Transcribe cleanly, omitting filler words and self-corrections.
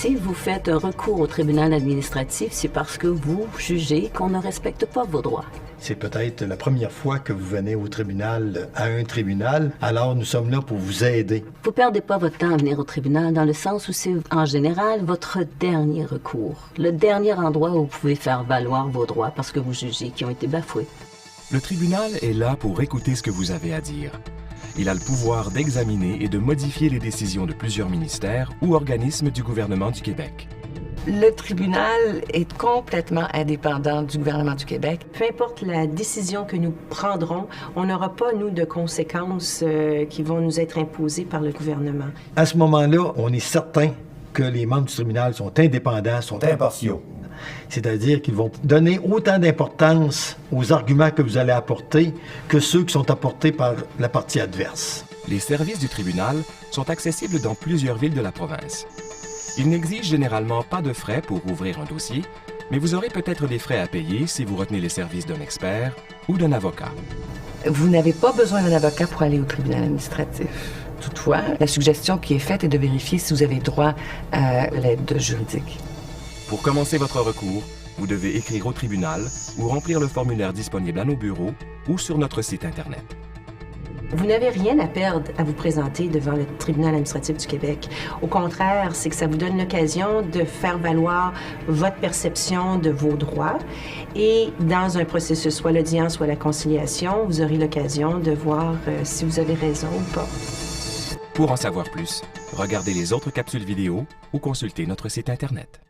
Si vous faites un recours au tribunal administratif, c'est parce que vous jugez qu'on ne respecte pas vos droits. C'est peut-être la première fois que vous venez au tribunal, à un tribunal, alors nous sommes là pour vous aider. Vous perdez pas votre temps à venir au tribunal dans le sens où c'est, en général, votre dernier recours. Le dernier endroit où vous pouvez faire valoir vos droits parce que vous jugez qu'ils ont été bafoués. Le tribunal est là pour écouter ce que vous avez à dire. Il a le pouvoir d'examiner et de modifier les décisions de plusieurs ministères ou organismes du gouvernement du Québec. Le tribunal est complètement indépendant du gouvernement du Québec. Peu importe la décision que nous prendrons, on n'aura pas, nous, de conséquences qui vont nous être imposées par le gouvernement. À ce moment-là, on est certain que les membres du tribunal sont indépendants, sont impartiaux. C'est-à-dire qu'ils vont donner autant d'importance aux arguments que vous allez apporter que ceux qui sont apportés par la partie adverse. Les services du tribunal sont accessibles dans plusieurs villes de la province. Ils n'exigent généralement pas de frais pour ouvrir un dossier, mais vous aurez peut-être des frais à payer si vous retenez les services d'un expert ou d'un avocat. Vous n'avez pas besoin d'un avocat pour aller au tribunal administratif. Toutefois, la suggestion qui est faite est de vérifier si vous avez droit à l'aide juridique. Pour commencer votre recours, vous devez écrire au tribunal ou remplir le formulaire disponible à nos bureaux ou sur notre site Internet. Vous n'avez rien à perdre à vous présenter devant le tribunal administratif du Québec. Au contraire, c'est que ça vous donne l'occasion de faire valoir votre perception de vos droits. Et dans un processus, soit l'audience, soit la conciliation, vous aurez l'occasion de voir si vous avez raison ou pas. Pour en savoir plus, regardez les autres capsules vidéo ou consultez notre site Internet.